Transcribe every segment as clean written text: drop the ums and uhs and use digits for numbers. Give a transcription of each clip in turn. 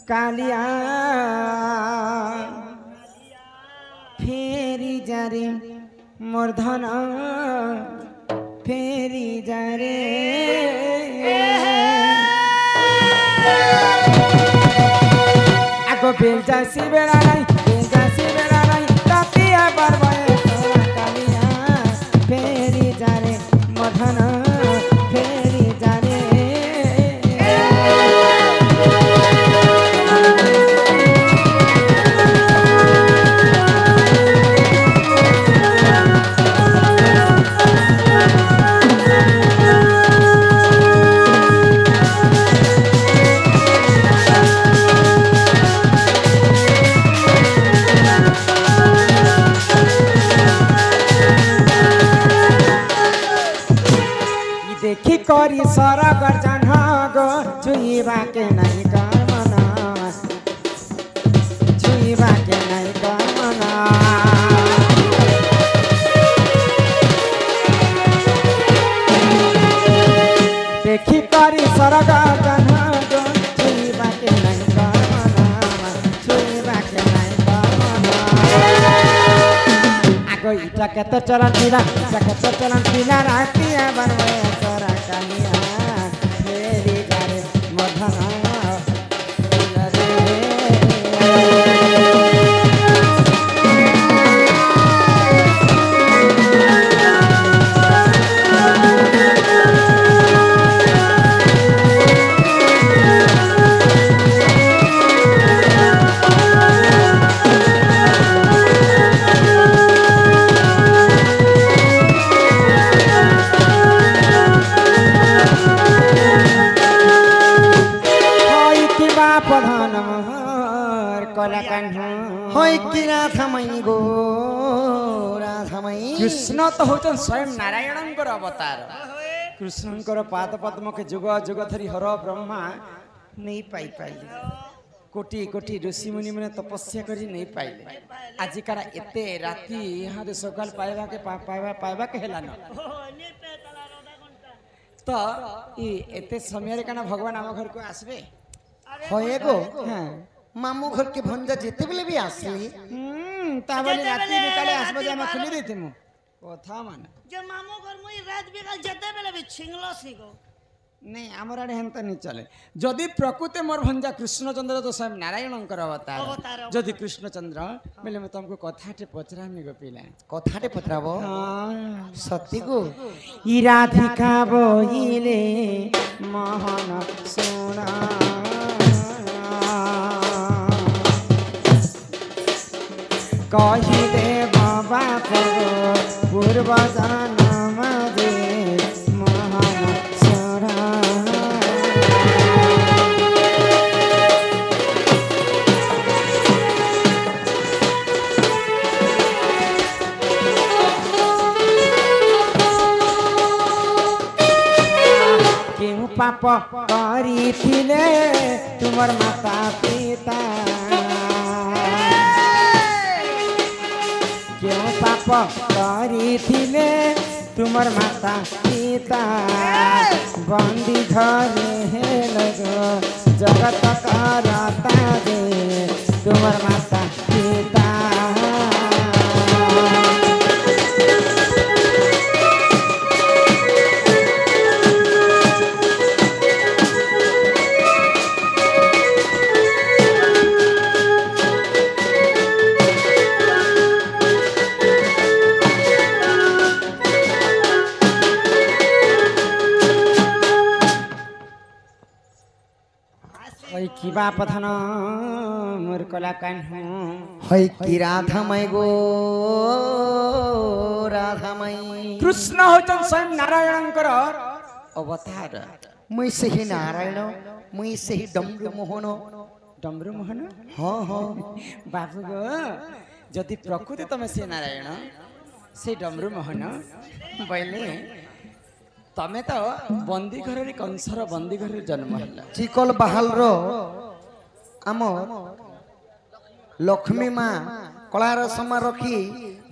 कालिया फेरी जारे मूर्धन फेरी जारे आगो बेल जासी बेड़ा नहीं बेल जासी बेड़ा नहीं तातिया बरबाए कालिया फेरी जारे मूर्धन फेरी जारे देखी करी सारा गर्जन गो छुईबा के नहीं करमना छुईबा के नहीं करमना देखी करी सारा गर्जन गो छुईबा के नहीं करमना छुईबा के नहीं करमना आगो इटा के तो चलन पीला इटा के तो चलन पीला रातिया बनवे कालिया फेरी जारे मूर्धन कृष्ण तो होचन स्वयं नारायणंकर अवतार कृष्णंकर पाद पद्म के जुग जुग धरी हर ब्रह्मा नहीं पाई पाइले कोटि कोटि ऋषि मुनि मैंने तपस्या करी नहीं पाइले आजिकार एते राति यहाँ सकाल पाइबा के पाइबा के हेलान तो एते समय कना भगवान आम घर को आसबे होए गो मामू घर के भंजा जेते बेले भी आसली ताबली राति निकाले आसबे जे हम खुली देते मु कथा माने जे मामू घर मुई रात बिकाल जेते बेले भी छिंगलो सिगो नहीं आमर आड़े हेंता नहीं चले जदि प्रकृति मोर भंजा कृष्णचंद्र तो स्वयं नारायणंकर अवतार जदि कृष्णचंद्र बेले मैं तुमको कथाटे पचरामी गो पिला कथाटे पचराबो सत्य को ई राधिका बोइले मोहन सोना कही दे बाबा पूर्व जन्म दे मोहन सोना क्यों पाप करी थिले तुमर माता पिता क्यों पाप करी थिले तुमर माता पिता बंदी घरे हे लगो जगत करता दे तुमर माता पिता किबा पथन मोर कला कान हई की राधामय गो राधामय कृष्ण होचन स्वयं नारायणंकर अवतार मुई से ही नारायण मुई से ही डमरू मोहन हाँ हाँ बाबू गो जदि प्रकृति तमे से नारायण से डमरू मोहन बैले तमे तो बंदी घर कंसर बंदी घर जन्म है चिकल बाहाल रो आम लक्ष्मी माँ कलार समा रखी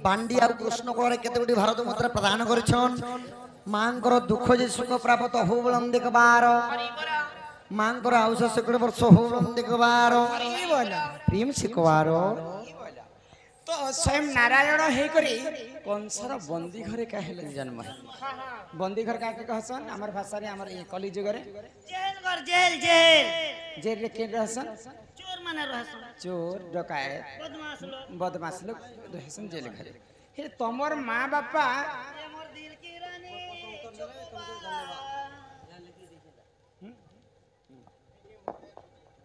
बांडी आ कृष्ण कलार केते भारत मुद्रा प्रदान कर माँ दुख जे सुख प्राप्त हो देखबार ମାଙ୍କର ଆଉ 100 ବର୍ଷ ହଉନ୍ତି କବାର ପ୍ରେମ ଶିଖବାର तो स्वयं नारायण हे करी कंसर बंदी घरे काहे जन्म है बंदी घर काके कहसन हमर भाषा रे हमर ये कली जुग रे जेल कर जेल जेल जेल रे के रहसन चोर माने रहसन चोर डकायत बदमाश लोग रहसन जेल घरे हे तमर मां बापा ये मोर दिल की रानी चुप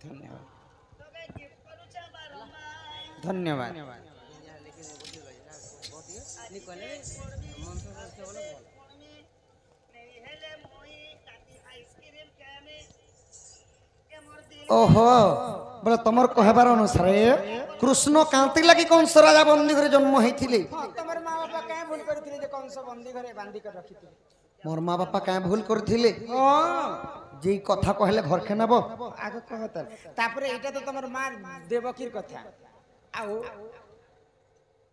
धन्यवाद तबे गिफ्ट करूचा बारंबार धन्यवाद ओहो बोले तुमर कहबार अनुसार कृष्ण कांति लगी कंस राजा बंदी घरे जन्म होइथिले तमर मां बापा काहे भूल करथिले जे कंस बंदी घरे बांधी कर रखिथिले मोर माँ बापा क्या भूल करथिले हां जे कथा कहले घर के नब आगे कहतर तापरे एटा तो तमर मां देवकीर कथा आउ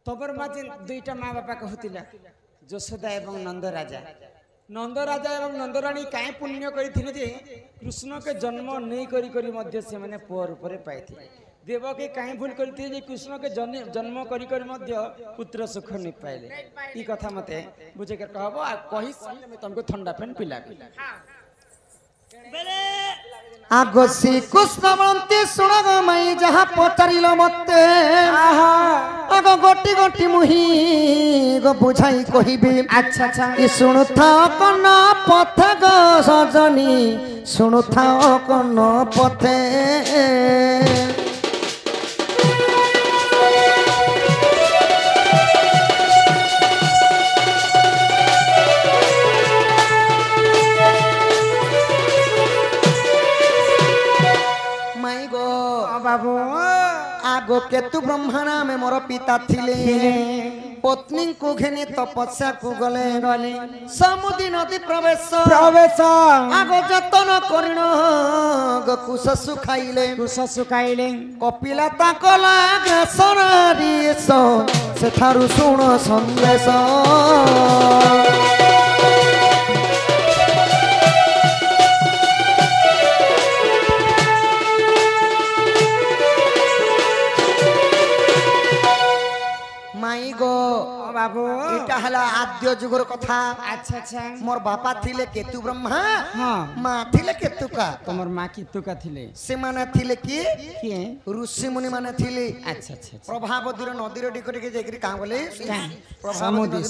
तमर मां जे दुईटा मां बापा कहतिला यशोदा एवं नंद राजा एवं नंदरानी काहे पुण्य करिथिले जे कृष्ण के जन्म नहीं करी करी मध्य से माने पुअर ऊपर पाइथिले देवकी काहे भूल करिथिले जे कृष्ण के जन्म करी करी मध्य पुत्र सुख नहीं पाइले ई कथा मते बुझे के कहबो आ कहि सही में तुमको ठंडा पेन पिला बेले आगो श्री कृष्ण बंती सुन गो मई जहाँ पचारिल मते आगो गोटी गोटी मुही गो बुझाई कहिबे अच्छा अच्छा ई सुनुथा कन पथे गो सजनी सुनुथा कन पथे माई गो बाबू आगो केतु ब्रह्मणा में मोर पिता थिले पत्नी को घेनी तपस्या को गले समुद्री नदी प्रवेश आगो जतन करिण गो कुश सुखाइले कपिला ताकला ग्रासरारी से थारु शुण संदेश माई गो बाबू इटा हला आद्य जुगर कथा अच्छा अच्छा मोर बापा थिले केतु ब्रह्मा हाँ माँ थिले केतुका तमर माँ की तुका थिले से माने थिले कि किए ऋषि मुनि माने थिले अच्छा अच्छा अच्छा प्रभावतीर नदीर टिकटे जाइकरी कां बोले समुद्री,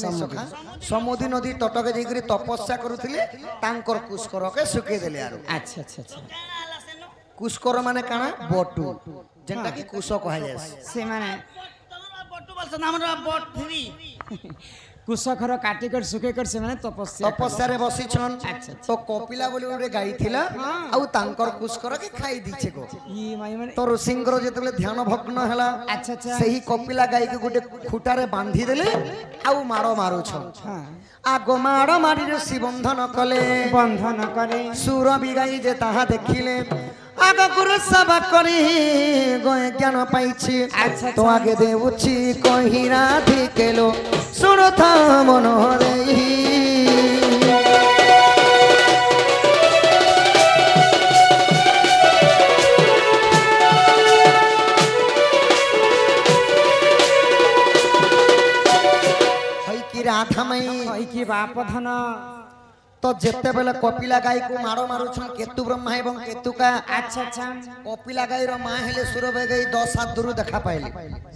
समुद्री नदी तटके जाइकरी तपस्या करुथिले तांकर कुशकर के सुके देले आरो अच्छा अच्छा अच्छा काला सेनो कुशकर माने काना बटु जेंटा कि कुश कहा जाय से माने तमरा बट्टू बलसन हमरा बट थ्री कुशखर काटी कर सुखे कर से माने तपस्या तपस्या रे बसी छन अच्छा। तो कपिला बोली गोटे गाई थिला आउ तांकर कुशकर के खाई दिछे को ई माई माने तो ऋषिंकर जेतले ध्यान भग्न हला अच्छा अच्छा सही कपिला गाई के गोटे खुटारे बांधी देले आउ मारो मारू छन हां आगो मारो मारी ऋषि बंधन कले बंधन करे सुर बिगाई जे ताहा देखिले आग गुरु सभा करी गए ज्ञान पाइछि अच्छा, तो आगे देउछि कहि राधि केलो सुन था मन देई हई कि राधा मई हई की बाप धन तो जेते बेले कपिला गाई को मारो मारू छन केतु ब्रह्मा एवं केतुका अच्छा अच्छा कपिला गाई रो मां हेले सुरभे गाई 10 हाथ दूर देखा पाइली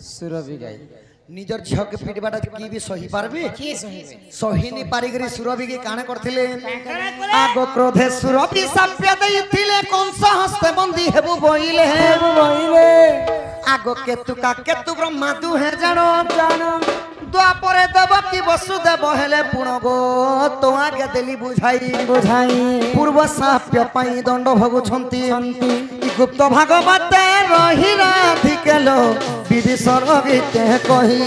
सुरभि गाई निजर झियो के पिटबाटा की भी सही पारबी की सही सही नि पारिगरी सुरभि के काने करथिले आगो क्रोधे सुरभि साप्य दैथिले कंस हस्ते बंदी हेबु बोइले आगो केतु ब्रह्मा तू है जानो द्वापरे देवकी वसुदेव हेले पुण गो तो आगे देली बुझाई पूर्व साप्य पाई दंड भगुछंती गुप्त भागवत रही राधिकेलो विधि सरगीते कही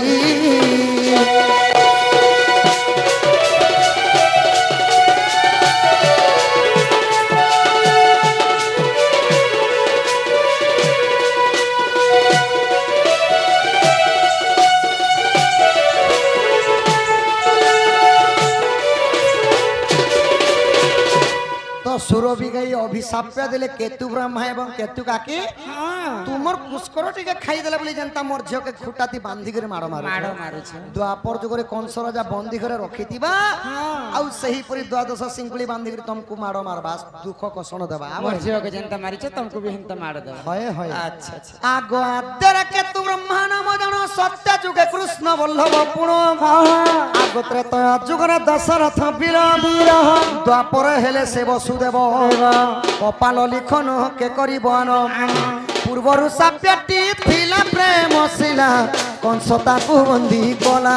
तो सुरभि गाई अभिशाप देले केतु ब्रह्मा एवं केतु काकी हाँ तुमर पुष्कर टिके खाई देला बोली जनता मोर झियो के खुटाती बांधी करे मारो मारो माड़ मारुछ द्वापर जुगरे कंस राजा बंदी करे रखितिबा आउ सही परी द्वादश सिंकुली बांधी करे तुमको मारो मारबा दुख कषण देबा मोर झियो के जनता मारिछ तुमको भी हिंता मार दे हय हय अच्छा अच्छा आगो आदर केतु ब्रह्मा नाम जन सत्य जुगे कृष्ण वल्लभ पुण आगो त्रेतया जुगरे दशरथ वीर वीर द्वापर हेले से वसुदेव कपाल लिखन के करिबन पूर्वरु साप्यटी थिला प्रेम शिला कंस ताकू बंदी कला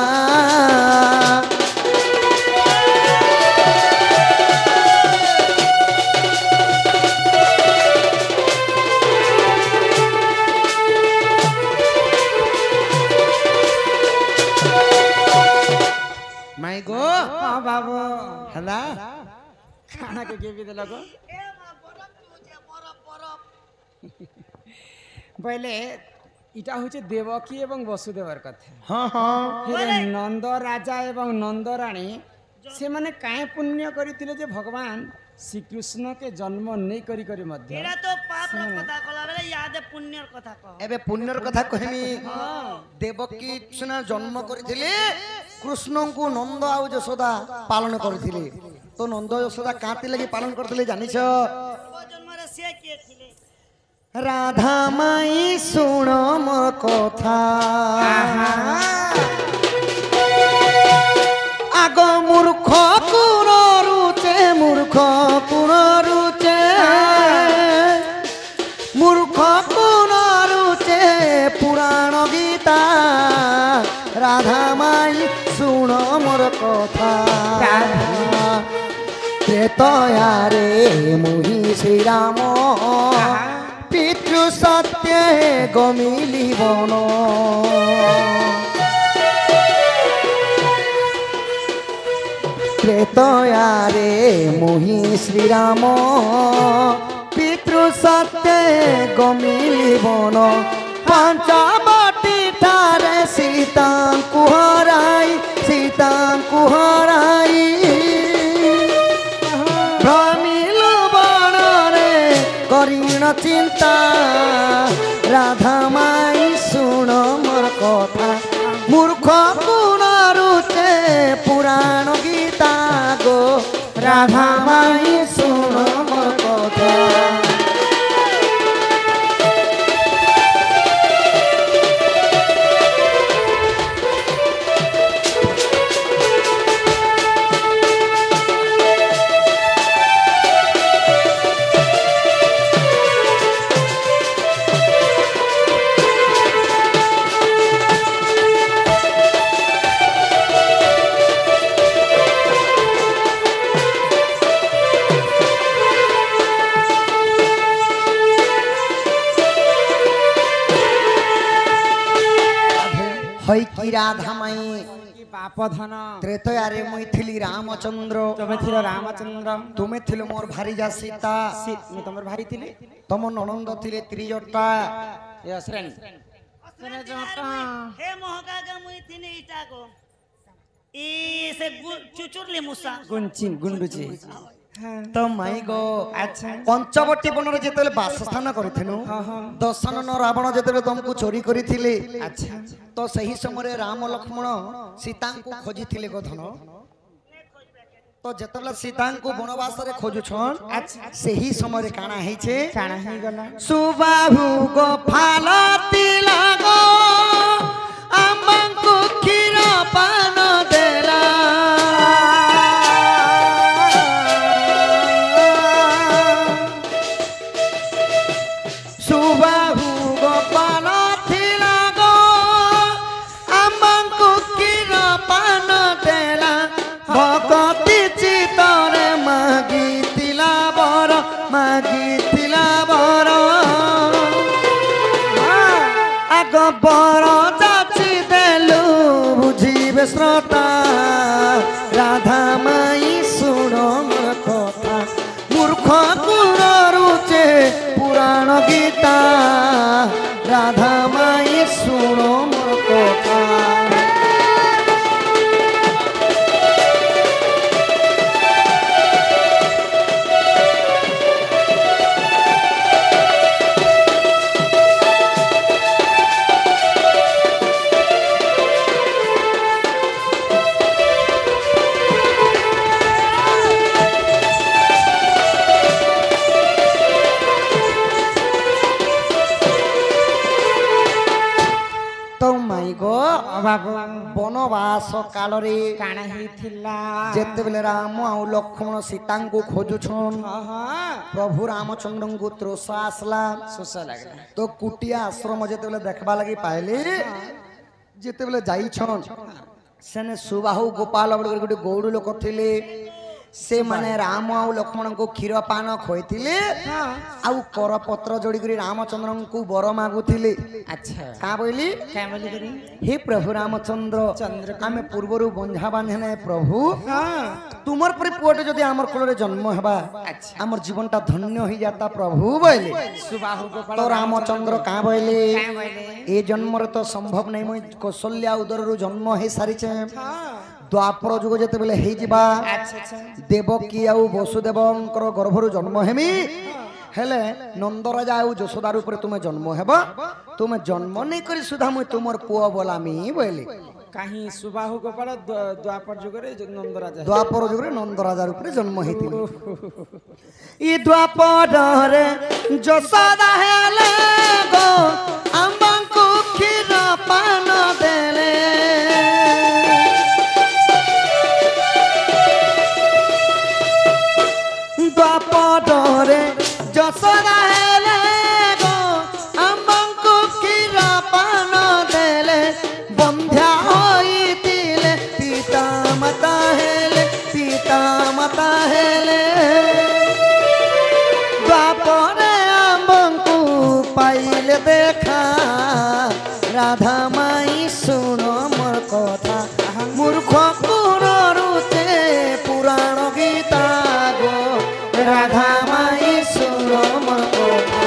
माई गो हाँ बाबू हला खाना के भी देलक ए मां बरफ तुझे बरफ बरफ पहले इटा होचे देवकी एवं वसुदेवर कथा हाँ हाँ हेरे नंद राजा एवं नंद रानी से माने काहे पुण्य करिथिले जे भगवान श्री कृष्ण के जन्म नहीं करी करी मध्य एरा तो पाप रो कथा कला बेले याद पुण्यर कथा कह एबे पुण्यर कथा कहमी देवकी सुना जन्म करथिले कृष्ण को नंद आउ यशोदा पालन करथिले तो नंद यशोदा काती लगी पालन करथिले जानिछ वो जन्म रे से के थिले राधा माई सुन मोर कथा आग मूर्ख कुण रुचे मूर्ख कुण रुचे मूर्ख कुण रुचे पुराण गीता राधा माई सुन मोर कथा त्रेतया रे मुहि श्री राम पितृ सत्य गमिली बन त्रेतया रे मुहि श्री राम पितृ सत्य गमिली बन पंचवटी ठारे सीता कुहराई भ्रमिलु बन रे करिण चिंता राधा माई सुन मोर कथा मूर्ख कुण रुचे पुराण गीता गो राधा माई सुन मोर कथा हई की राधा माई की पाप धन त्रेतया रे मुई थिली रामचंद्र तमे थिलो रामचंद्र तुमे थिलो मोर भारीजा सीता मैं तमर भारी थिले तम ननंद थिले त्रिजटा ये श्रेणी हे मोहका के मुई थिने इटा को ई से चुचुरली मुसा गुंचिन गुंडुची तो माई गो अच्छा पंचवटी बनरे जेतेले बासस्थान करिथेनु दशनन रावण जेतेले तुमको चोरी करिथिले अच्छा तो सही समय राम लक्ष्मण सीता को खोजिथिले गो धन तो जेतेले सीता को वनवास रे खोजुछन अच्छा सही समय काना हेछे काना ही गला सुबाहु गो फालती लागो आमंकु खीर पान देला सुबाहु गो फालती लागो आमंकु खीर पान देला भगती चितरे मागितिला बर आग बर जाची देलु बुझिबे श्रोता राधा माई सुन मोर कथा मूर्ख कुण रुचे पुराण गीता राधा माई सुन मोर कथा बाबू बनवास काल रे काना ही थिला जेते बेले राम आ लक्ष्मण सीता को खोजुछन हाँ प्रभु रामचंद्र को त्रोसा आसला सुसा लगला तो कुटिया आश्रम जेते बेले देखबा लगी पाइले जेते बेले जाइछन सेने सुबाहु गोपाल बड़ गोटे गौड़ लोक थिले से माने राम आ लक्ष्मण को क्षीर पान खोइथिले आउ करपत्र जोड़ी करी रामचंद्र को वर मागुथिले अच्छा का बोली क्या बोली करी हे प्रभु रामचंद्र आमे पूर्वरु बंझा बांधने प्रभु तुमर परि पुअटे जदि हमर कोल रे जन्म हेबा अच्छा हमर जीवनटा धन्य होई जाता प्रभु बोले सुबाहु गोपाल तो रामचंद्र का बोले क्या बोले ए जन्म रे तो संभव नहीं मैं कौशल्या उदर रु जन्म हे सारिछे द्वापर जुग जेते बेले हे जिबा अच्छा अच्छा देवकी आउ वसुदेवंकर गर्भरु जन्म हेमी हेले नंद राजा आउ यशोदार ऊपर तुमे जन्म हेबा तुमे जन्म नहीं करी सुधा मुई तुमर पुआ बोलामी बोले कहीं सुबाहु गोपाल द्वापर जुगरे नंद राजा द्वापर जुग रे नंद राजा ऊपर जन्म हेतिले ई द्वापर रे यशोदा हेले गो अम्बांकु क्षीर पान देले द्वापरे यशोदा हेले गो अम्बंकु क्षीर पान देले बंध्या होइतिले पिता माता हेले द्वापरे अम्बंकु पाइले देखा राधा माई सुनो मोर कथा मूर्ख कुन रुचे पुराण गीता गो राधा माई सुनो मोर कथा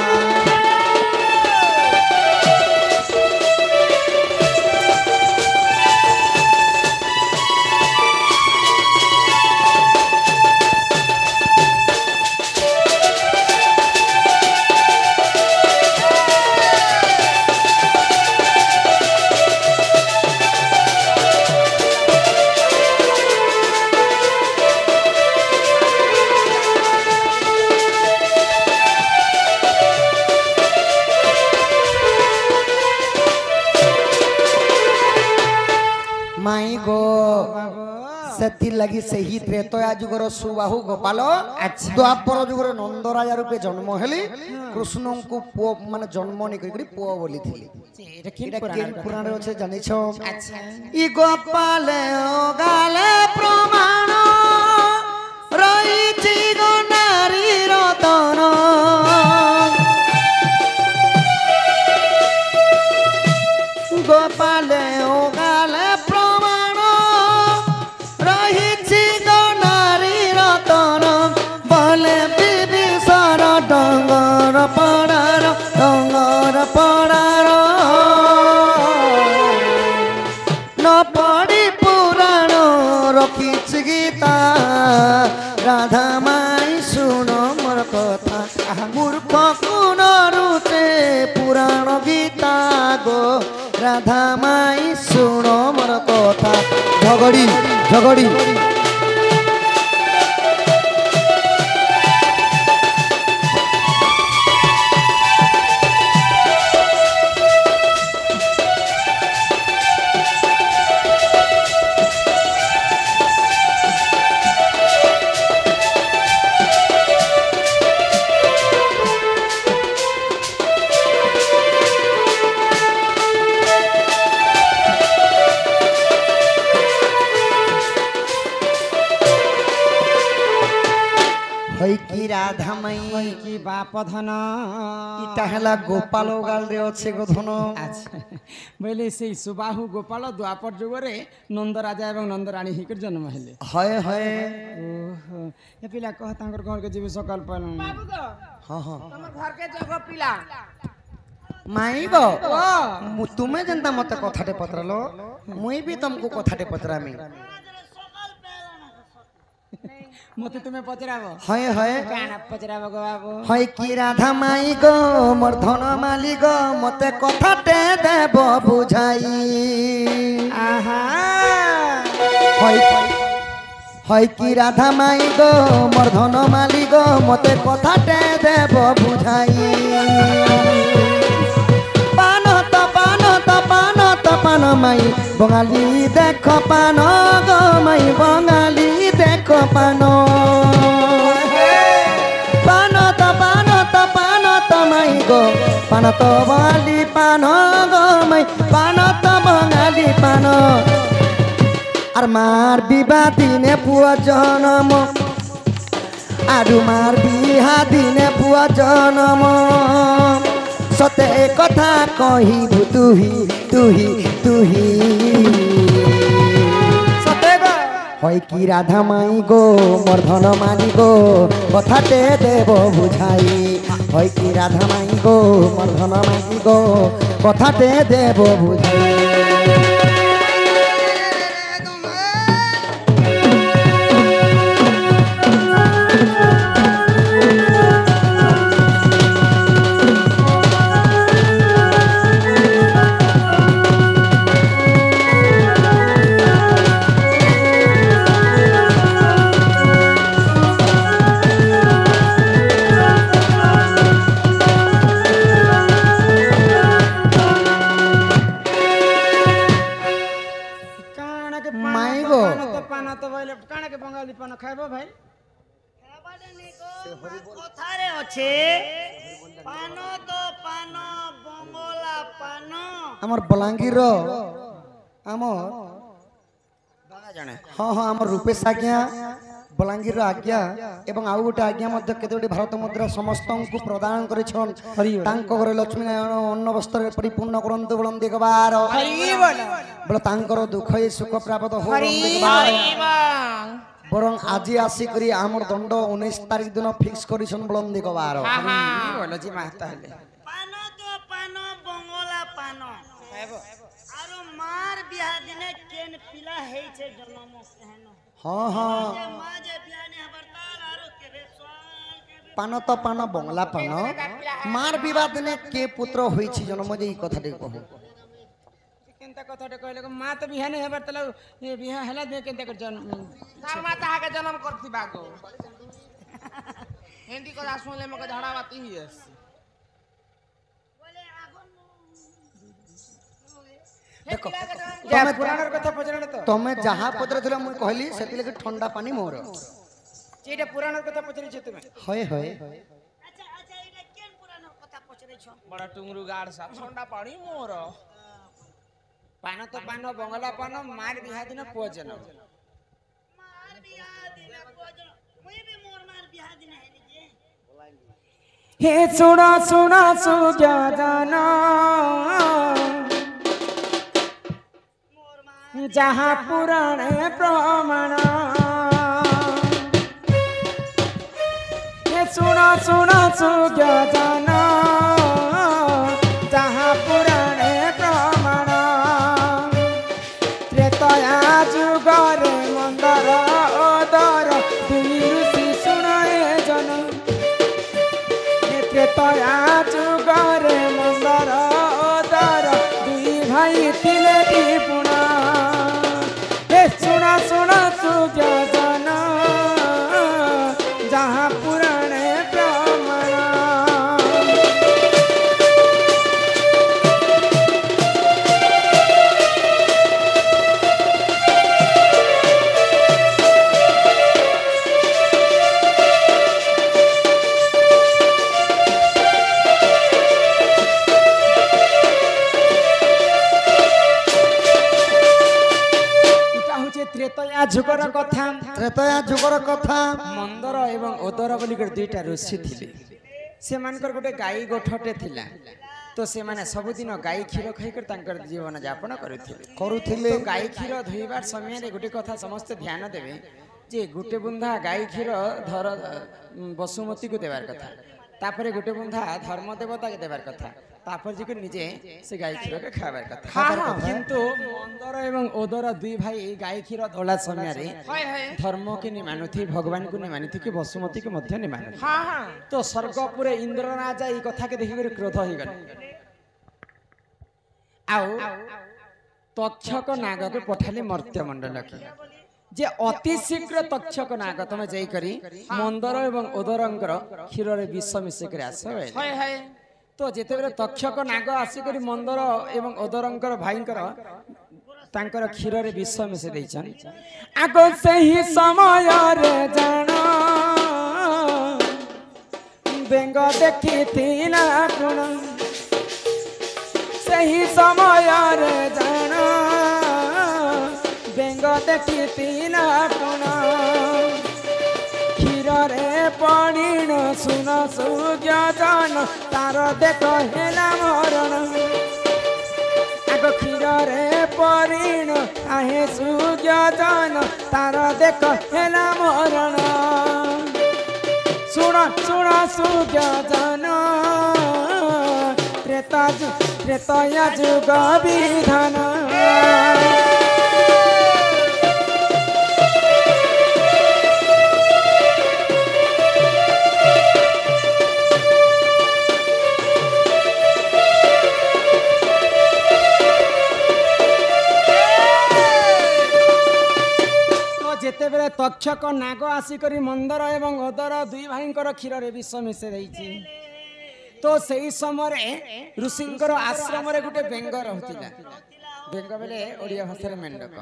माई गो सेथि लगी सही त्रेतया जुगर सुबाहु गोपाल अच्छा। द्वापर जुगर नंद राजा रूपे जन्म हेली कृष्ण को पुओ माने जन्म नहीं करी पुओ बोली थिली এটা কি एटा পুরাণ केन पुराण रे আছে জানিছো আচ্ছা ই গোপালে ও গালে প্রমাণ রইছি গো নারী রতন গোপালে ও গালে প্রমাণ রহিছি গো নারী রতন বলে বিবিসার ডঙ্গর পড়ার ন পড়ি পুরাণ রখিছি গীতা রাধা মাই শুনো মোর কথা মূর্খ কোন রুচে পুরাণ গীতা গো রাধা মাই শুনো মোর কথা ঝগড়ি ঝগড়ি राधा मई কি বাপ ধন ইটা হেলা গোপাল গাল রে আছে গো ধন আচ্ছা বলে সেই সুবাহু গোপাল দ্বাপর যুগরে নন্দ রাজা এবং নন্দ রানী হিকর জন্ম হেলে হয় হয় ওহো এ পিলা কহ তাঙ্কর ঘর কে যাবে সকাল পাল বাবু গো হ্যাঁ হ্যাঁ তোমার ঘর কে জগ পিলা মাই গো তুমি যেনতা মতে কথাটে পত্রলো মুই भी तुमको কথাটে পত্রামি মতে তুমি পচরাবো হয় হয় কানা পচরাবো গো বাবু হয় কি রাধা মাই গো মোর ধন মালি গো মতে কথাটে দেব বুঝাই আহা হয় হয় কি রাধা মাই গো মোর ধন মালি গো মতে কথাটে দেব বুঝাই পান তো পান তো পান তো পান মাই বঙালী দেখ পান গো মাই বঙালী দেখ পান পানত মাই গো পানত বঙালী পান গো মাই পানত বঙালী পান আর মার বিবাহ দিনে পুয়া জনম আর মার বিহা দিনে পুয়া জনম সতে কথা কহিবু তুহি তুহি তুহি সতে হয় কি রাধা মাই গো মোর ধন মানি গো কথাতে দেব বুঝাই হয় কি রাধা মাই গো মোর ধন মানি গো কথাতে দেব বুঝাই बंगाली पान खाइबो भाई কথারে আছে পান তো পান বঙ্গলা পান আমার বলাঙ্গীর আমার हाँ हाँ आम रूपेश आज्ञा बलांगीर आज्ञा एवं आउ गोटे आज्ञा मध्य केतोटी भारत मुद्रा समस्त को प्रदान करिछन तांको घरे लक्ष्मी नारायण अन्न वस्त्र परिपूर्ण करंतु बलम देखबार बोले तांकर दुख ए सुख प्राप्त हो बरं आज आसी करी आमर दंड 19 तारीख दिन फिक्स करिछन बलम देखबार बोलो जी माता हले पान तो पान बंगला पान आरो मार बिहा दिने केन पिला हेइ छे जन्म कहन हाँ हाँ मां जे बिहा ने हबरताल आरो केबे स्वाल पान तो पान बंगला पान मार विवाद ने के पुत्र होई छी जन्म जे ई कथा दे कहू केनता कथाटे कहले को मां तो बिहा ने हेबर तला ये बिहा हला दे केनता कर जन्म तार माता हाके जन्म करती बागो हिंदी को सुनले मके झड़ावाती ही है देखो तमे पुराणर कथा पचरणे तो तमे जहां पत्र थिला मु कहली सेति लगे ठंडा पानी मोर जेटा पुराणर कथा पचरी छ तुमे होय होय अच्छा अच्छा इने केन पुरानो कथा पचरे छ बड़ा टुंगरु गाड़ सा ठंडा पानी मोर पान तो पान बंगला पान मार बिहा दिन पोजन मार बिहा दिन पोजन मुई भी मोर मार बिहा दिन है जे हे सुना सुना सुजा जाना जहाँ पुराण प्रमाण हे सुना सुना सुजा जाना जहाँ पुराण प्रमाण त्रेतया जुगरे मंदर ओदर दुई ऋषि सुनाए जन त्रेतया जुगरे मंदर ओदर दुई भाई थिले टिपुणा सुना सुना सुजा जाना जहाँ पुराणे प्रमाण त्रेतया जुगर कथा त्रेतया जुगर कथा मंदर एवं ओदर बोली दुईटा ऋषि थिले से मानकर गोटे गाई गोठटे थिला तो से माने सबुदिन गाई क्षीर खाइकर तांकर जीवन यापन करुथिले गाई क्षीर धोइबार समय रे गोटे कथा समस्त ध्यान देबे जे गोटे बुंदा गाई क्षीर धर बसुमती को देबार कथा तापरे गोटे बुंदा धर्म देवता के देबार कथा तापर जी को निजे से गाय क्षीर के खाबार कथा किंतु मंदर एवं ओदर दुई भाई गाय क्षीर धोला समय रे धर्म के नि मानुथि भगवान को नि मानुथि कि बसुमती के मध्य नि मानुथि तो स्वर्ग पुरे इंद्र राजा ई कथा के देखि कर क्रोध होई गले आउ तक्षक नाग के पठाली मर्त्य मंडल के जे अति शीघ्र तक्षक नाग तमे जाई करी मंदर एवं ओदरंकर क्षीर रे विष मिसे कर आस तो जेते बेले तक्षक नाग आसी करी मंदर एवं ओदरंकर भाईंकर तांकर क्षीर रे विष मिसे देछन आगो सही समय रे जान बेंग देखिथिला गुण सही समय रे जान बेंग देखिथिला गुण क्षीर रे पड़िण सुन सूर्य जान तार देख हेला मरण आग क्षीर रे पड़िण आहे सूर्य जान तार देख हेला मरण सुण सुण सूर्य जान त्रेतया जुग विधान जेतेबेले तक्षक नाग आसिक मंदर एवं अदर दुई भाई क्षीर रे विष मिसे देइछि तो सही समय ऋषिंकर आश्रम रे गुटे बेंग रहतिला बेंग बेले ओडिया भाषा मेंढक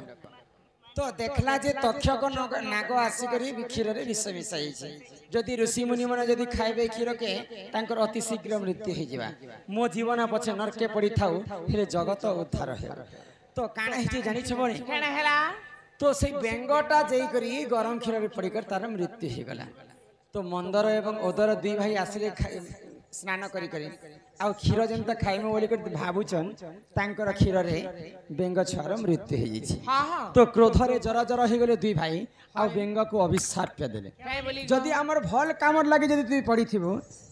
तो देखला जे तक्षक नाग आसिक क्षीर रे विष मिसाइछि जदि ऋषि मुनि मन जदि खाइबे क्षीर के तांकर अति शीघ्र मृत्यु हो जिबा मो जीवन पछे नरके पड़ी थाउ हेले जगत उद्धार हे तो काना हिची जानि छबनी केना हेला तो से बेंगटा जई करी गरम क्षीर रे पड़ी कर तार मृत्यु हो गला तो मंदर एवं ओदर दुई भाई आसिले स्नान करी करी आ क्षीर जनता खाइमो बोली कर भाबुचन तांकर क्षीर रे बेंग छुआर मृत्यु हो जाइछि तो क्रोध रे जरा जरा हो गले दुई भाई आ बेंग को अभिशाप देले जदि हमर भल कामर लागे जदि तू पड़ी थिबो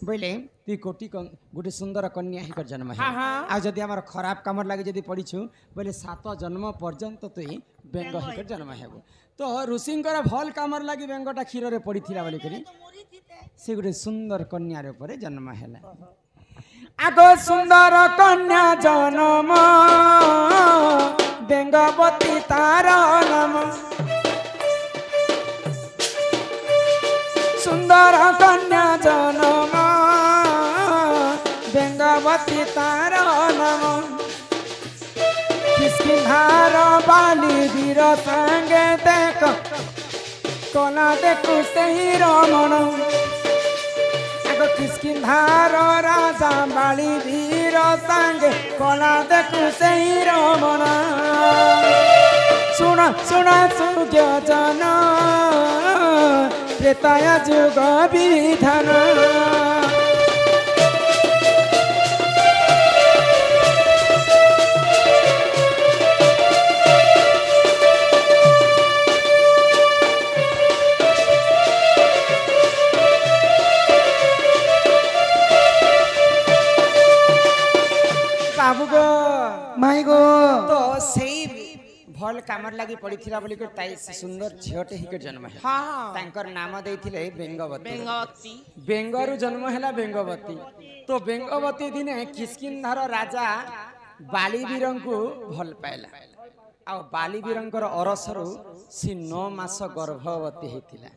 बोले तू कोटी गुटे सुंदर कन्या ही कर जन्म है आ जदि हमर खराब कामर लागे जदि पड़ीछु बोले 7 जन्म पर्यंत तू बेंग ही कर जन्म हेबो तो ऋषिंकर भल कामर लागी बेंगटा क्षीर रे पड़ी थिला बोली करी से गुटे सुंदर कन्या रे ऊपर जन्म हैला आगो सुंदर कन्या जन्म बेंगवती तार नाम सुंदर कन्या जन्म बेंगवती तार नाम किसकिन्हार बाली वीर संगे देख कोना देखु सही रमण किसकिन्हार राजा बाली वीर संगे कोना देखु सही रमण सुन सुन सूर्य जन त्रेतया जुग विधान बाबू गो माई गो तो सही भल कामर लागी पड़ी थिला बोली कर ताई सुंदर झियोटे ही के जन्म है तांकर नाम देथिले बेंगवती बेंगरु जन्म हैला बेंगवती तो बेंगवती दिने किसकिन्धार राजा बालीवीरंकु भल पाइला आ बालीवीरंकर अरसरु सी 9 मास गर्भवती हेतिला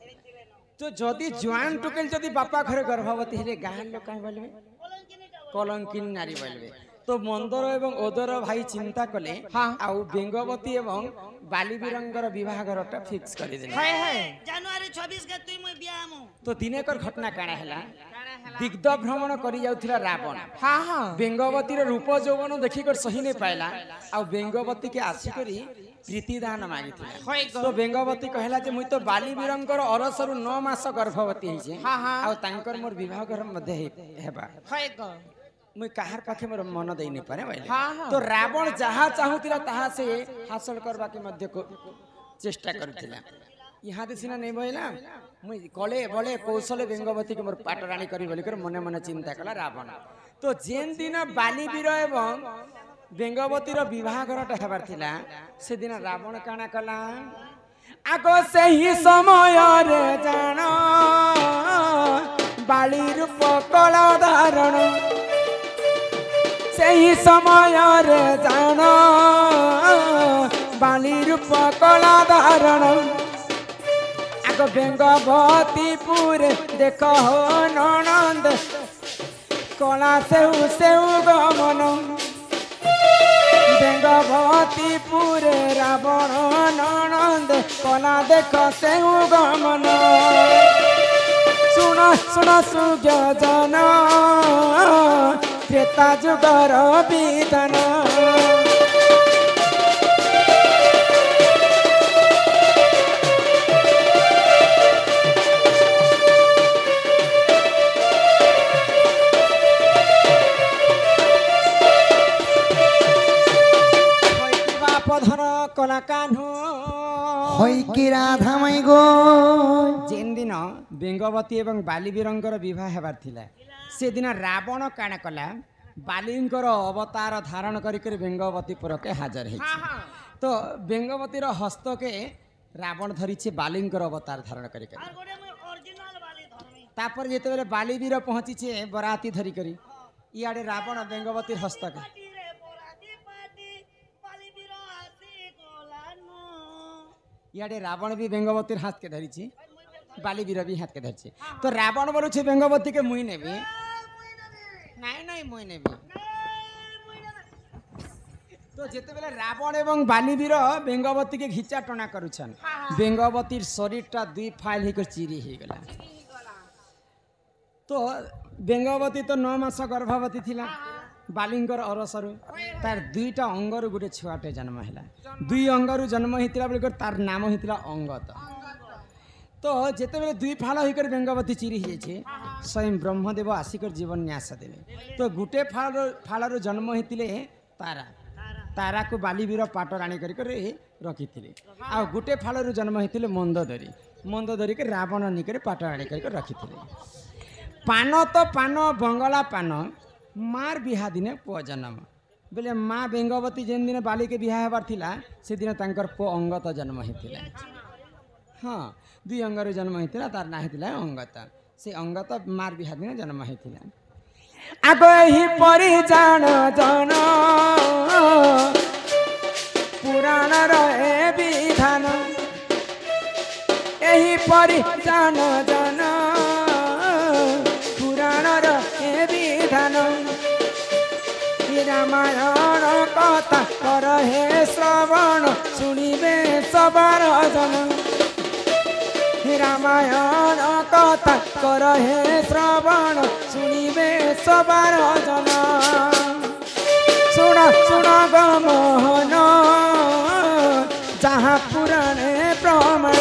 तो जदि जुआन टुकेल जदि बापा घरे गर्भवती हेले गां लोक काई बोलबे कलंकिन नारी बोलबे तो मंदर एवं ओदर भाई चिंता कले आउ बेंगवती एवं बालीवीरंकर विवाहरटा फिक्स कर देले जनवरी 26 के तुई मु बियामु तो दिनेकर घटना काना हैला दिग्ध भ्रमण करी जाउथिला रावण बेंगवती रो रूप यौवन देखि कर सही नै पाइला आ बेंगवती के आसी करी प्रीतिदान मागिथिला तो बेंगवती कहला जे मुई तो बालीवीरंकर अरसरु 9 मास गर्भवती हिजे आ तांकर मोर विवाह घर मध्ये हेबा मुई कहार पाखे मोर मन देई नै पारे भाई तो रावण जहा चाहुतिला ताहा से हासिल करबा के मध्य को चेष्टा करथिला यहाँ सिना नहीं भइला मुई कले बले कौशल बेंगवती के मोर पाटराणी करी बोली कर मने मने चिंता कला रावण तो जेन दिन बालीवीर एवं बेंगवती रो विवाह घरटा हेबार थिला से दिन रावण काना कला आगो से ही समय रे जान बाली रूप कला धारण से ही समय रे जान बाली रूप कला धारण आगो बेंगवतीपुर देख हो ननंद कला सेउ सेउ गमन बेंगवती बेंगवतीपुरे रावण ननंद कला देख से गमन सुन सुन सुजन त्रेता जुगर विधान कला कान्हू होई कि राधा माई गो जेन दिन बेंगवती एवं बालीवीरंकर विवाह हेबार थिला से दिन रावण काण कला बालींकर अवतार धारण करी बेंगवतीपुर के हाजर है तो बेंगवतीर हस्त के रावण धरी बालींकर अवतार धारण करी तापर जेते बेले बालीवीर पहुंची बराती धरी करी इयाडे रावण बेंगवती हस्त के इयाडे रावण भी बेंगवती हाथ के धरी बालीवीर भी हाथ के धरी तो रावण बोलू बेंगवती के मुई नेबी नहीं नहीं मुई नेबी तो जेते बेले रावण एवं बालीवीर बेंगवती के घिचा टना करुछन बेंगवतीर शरीरटा दुई फाइल होकर चिरी हो गला तो बेंगवती तो 9 मास गर्भवती थिला बालिंगर अरसरु तार दुईटा अंगरु गोटे छुआटे जन्म है दुई अंगरु जन्म होता बेल तार नाम होता अंगत तो जिते बेले दुई फाल होकर बेंगवती चिरी हो स्वयं ब्रह्मदेव आसिकर जीवन न्यास देवे तो गोटे फालर जन्म होते तारा तारा को बालीवीर पाट राणी कर रखी आ गोटे फालर जन्म होते मंदोदरी के रावण निकर पाट राणी कर रखी पान तो पान बंगला पान मार बिहा दिने पुआ जन्म बोले माँ बेंगवती जेन दिन बाली के बिहा हेबार थिला से दिन तांकर पु अंगत जन्म होता हाँ दुई अंगर जन्म होता तार ना होता अंगत से अंगत मार बिहा दिन जन्म होता आग ही परी जान जन पुराण रहे विधान यही परी जान जन पुराण रहे विधान रामायण कथा कर हे श्रवण शुणिबे सबार जन रामायण कथा कर हे श्रवण शुणिबे सबार जन सुन सुन गमोहन जहाँ पुराणे प्रमाण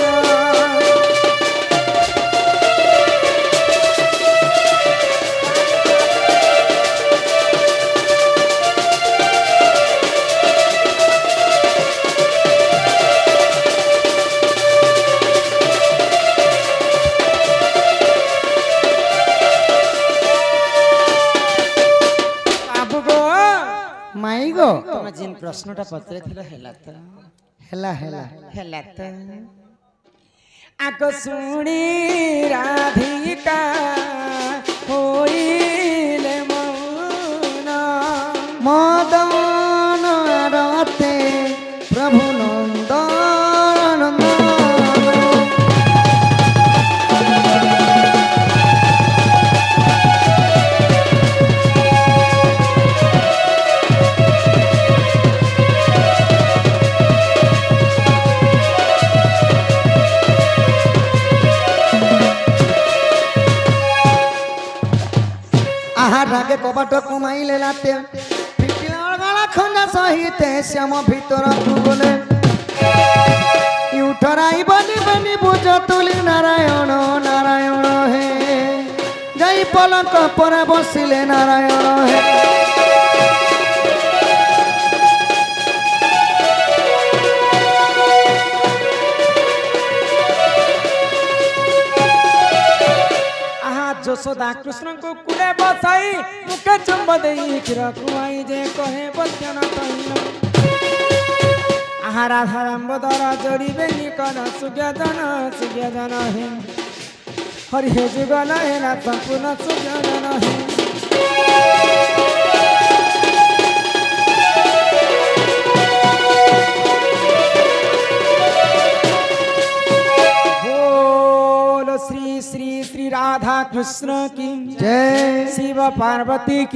तुम जिन प्रश्नटा पचरे थिला हेला त आक सुणी राधिका होइले मौन मदन रते प्रभु नंदन रागे कबाट कमाइले लाते पिटिला खंडा सहिते श्याम भीतर गले उठराई बनी बनी बुझ तुली नारायण नारायण हे जाई पलक पर बसिले नारायण हे यशोदा कृष्ण को कुले बसाई मुखे चुंब देई खीर खुआई जे कहे बचन कहिन आहा राधा राम दरा जोड़ीबे निकन सुज्ञ जन हे हरि हे जुगल हे ना संपूर्ण सुज्ञ जन हे श्री राधा कृष्ण की जय शिव पार्वती की